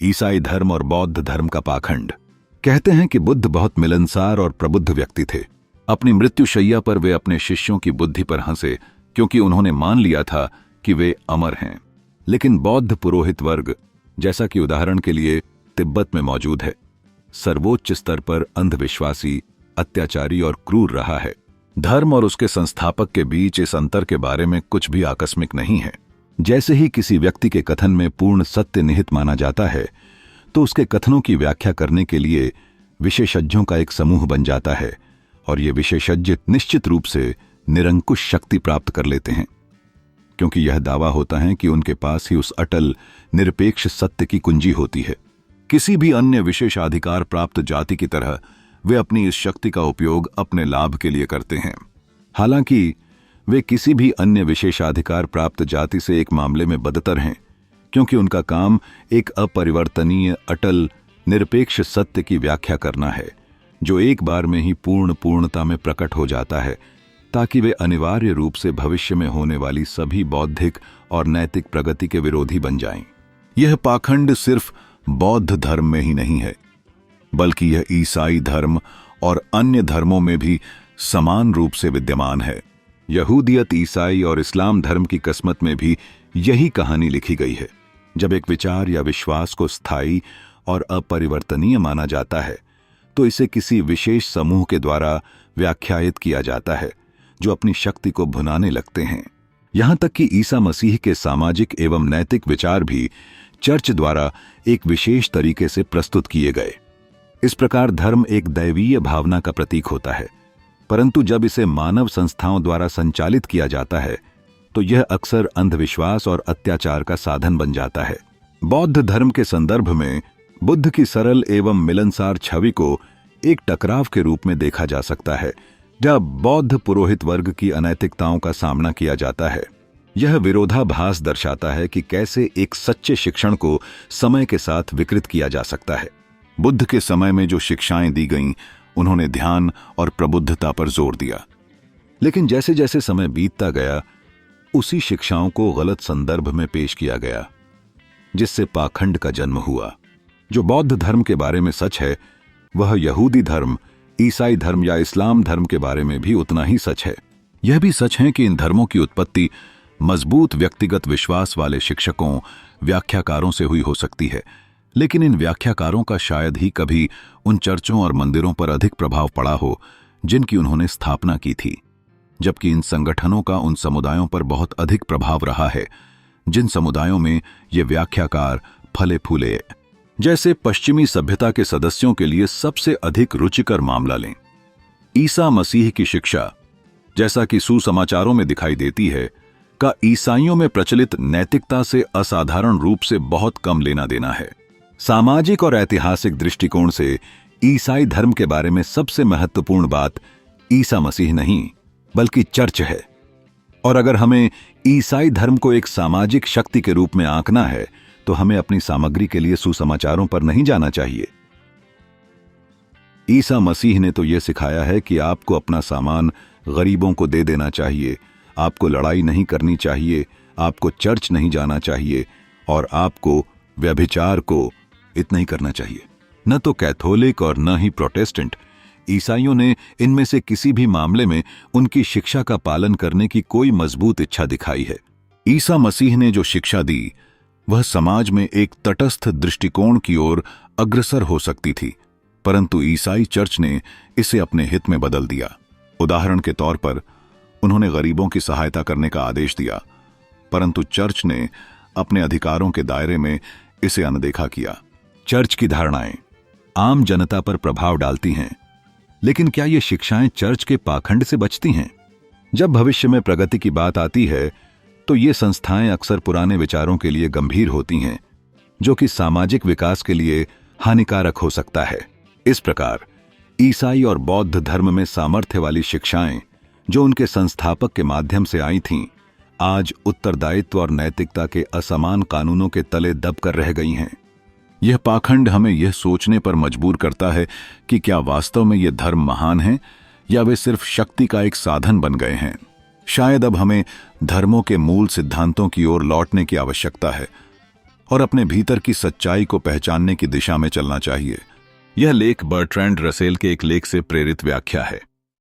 ईसाई धर्म और बौद्ध धर्म का पाखंड। कहते हैं कि बुद्ध बहुत मिलनसार और प्रबुद्ध व्यक्ति थे। अपनी मृत्युशैया पर वे अपने शिष्यों की बुद्धि पर हंसे, क्योंकि उन्होंने मान लिया था कि वे अमर हैं। लेकिन बौद्ध पुरोहित वर्ग, जैसा कि उदाहरण के लिए तिब्बत में मौजूद है, सर्वोच्च स्तर पर अंधविश्वासी, अत्याचारी और क्रूर रहा है। धर्म और उसके संस्थापक के बीच इस अंतर के बारे में कुछ भी आकस्मिक नहीं है। जैसे ही किसी व्यक्ति के कथन में पूर्ण सत्य निहित माना जाता है, तो उसके कथनों की व्याख्या करने के लिए विशेषज्ञों का एक समूह बन जाता है, और ये विशेषज्ञ निश्चित रूप से निरंकुश शक्ति प्राप्त कर लेते हैं, क्योंकि यह दावा होता है कि उनके पास ही उस अटल निरपेक्ष सत्य की कुंजी होती है। किसी भी अन्य विशेषाधिकार प्राप्त जाति की तरह वे अपनी इस शक्ति का उपयोग अपने लाभ के लिए करते हैं। हालांकि वे किसी भी अन्य विशेषाधिकार प्राप्त जाति से एक मामले में बदतर हैं, क्योंकि उनका काम एक अपरिवर्तनीय, अटल, निरपेक्ष सत्य की व्याख्या करना है, जो एक बार में ही पूर्णता में प्रकट हो जाता है, ताकि वे अनिवार्य रूप से भविष्य में होने वाली सभी बौद्धिक और नैतिक प्रगति के विरोधी बन जाएं। यह पाखंड सिर्फ बौद्ध धर्म में ही नहीं है, बल्कि यह ईसाई धर्म और अन्य धर्मों में भी समान रूप से विद्यमान है। यहूदियत, ईसाई और इस्लाम धर्म की किस्मत में भी यही कहानी लिखी गई है। जब एक विचार या विश्वास को स्थायी और अपरिवर्तनीय माना जाता है, तो इसे किसी विशेष समूह के द्वारा व्याख्यायित किया जाता है, जो अपनी शक्ति को भुनाने लगते हैं। यहां तक कि ईसा मसीह के सामाजिक एवं नैतिक विचार भी चर्च द्वारा एक विशेष तरीके से प्रस्तुत किए गए। इस प्रकार धर्म एक दैवीय भावना का प्रतीक होता है, परंतु जब इसे मानव संस्थाओं द्वारा संचालित किया जाता है, तो यह अक्सर अंधविश्वास और अत्याचार का साधन बन जाता है। बौद्ध धर्म के संदर्भ में बुद्ध की सरल एवं मिलनसार छवि को एक टकराव के रूप में देखा जा सकता है, जब बौद्ध पुरोहित वर्ग की अनैतिकताओं का सामना किया जाता है। यह विरोधाभास दर्शाता है कि कैसे एक सच्चे शिक्षण को समय के साथ विकृत किया जा सकता है। बुद्ध के समय में जो शिक्षाएं दी गईं, उन्होंने ध्यान और प्रबुद्धता पर जोर दिया, लेकिन जैसे जैसे समय बीतता गया, उसी शिक्षाओं को गलत संदर्भ में पेश किया गया, जिससे पाखंड का जन्म हुआ। जो बौद्ध धर्म के बारे में सच है, वह यहूदी धर्म, ईसाई धर्म या इस्लाम धर्म के बारे में भी उतना ही सच है। यह भी सच है कि इन धर्मों की उत्पत्ति मजबूत व्यक्तिगत विश्वास वाले शिक्षकों, व्याख्याकारों से हुई हो सकती है, लेकिन इन व्याख्याकारों का शायद ही कभी उन चर्चों और मंदिरों पर अधिक प्रभाव पड़ा हो जिनकी उन्होंने स्थापना की थी, जबकि इन संगठनों का उन समुदायों पर बहुत अधिक प्रभाव रहा है जिन समुदायों में ये व्याख्याकार फले फूले। जैसे पश्चिमी सभ्यता के सदस्यों के लिए सबसे अधिक रुचिकर मामला लें, ईसा मसीह की शिक्षा, जैसा कि सुसमाचारों में दिखाई देती है, का ईसाइयों में प्रचलित नैतिकता से असाधारण रूप से बहुत कम लेना देना है। सामाजिक और ऐतिहासिक दृष्टिकोण से ईसाई धर्म के बारे में सबसे महत्वपूर्ण बात ईसा मसीह नहीं, बल्कि चर्च है। और अगर हमें ईसाई धर्म को एक सामाजिक शक्ति के रूप में आंकना है, तो हमें अपनी सामग्री के लिए सुसमाचारों पर नहीं जाना चाहिए। ईसा मसीह ने तो यह सिखाया है कि आपको अपना सामान गरीबों को दे देना चाहिए, आपको लड़ाई नहीं करनी चाहिए, आपको चर्च नहीं जाना चाहिए, और आपको व्यभिचार को इतना ही करना चाहिए। न तो कैथोलिक और न ही प्रोटेस्टेंट ईसाइयों ने इनमें से किसी भी मामले में उनकी शिक्षा का पालन करने की कोई मजबूत इच्छा दिखाई है। ईसा मसीह ने जो शिक्षा दी, वह समाज में एक तटस्थ दृष्टिकोण की ओर अग्रसर हो सकती थी, परंतु ईसाई चर्च ने इसे अपने हित में बदल दिया। उदाहरण के तौर पर उन्होंने गरीबों की सहायता करने का आदेश दिया, परंतु चर्च ने अपने अधिकारों के दायरे में इसे अनदेखा किया। चर्च की धारणाएं आम जनता पर प्रभाव डालती हैं, लेकिन क्या ये शिक्षाएं चर्च के पाखंड से बचती हैं? जब भविष्य में प्रगति की बात आती है, तो ये संस्थाएं अक्सर पुराने विचारों के लिए गंभीर होती हैं, जो कि सामाजिक विकास के लिए हानिकारक हो सकता है। इस प्रकार ईसाई और बौद्ध धर्म में सामर्थ्य वाली शिक्षाएं, जो उनके संस्थापक के माध्यम से आई थीं, आज उत्तरदायित्व और नैतिकता के असमान कानूनों के तले दबकर रह गई हैं। यह पाखंड हमें यह सोचने पर मजबूर करता है कि क्या वास्तव में ये धर्म महान हैं या वे सिर्फ शक्ति का एक साधन बन गए हैं। शायद अब हमें धर्मों के मूल सिद्धांतों की ओर लौटने की आवश्यकता है और अपने भीतर की सच्चाई को पहचानने की दिशा में चलना चाहिए। यह लेख बर्ट्रैंड रसेल के एक लेख से प्रेरित व्याख्या है।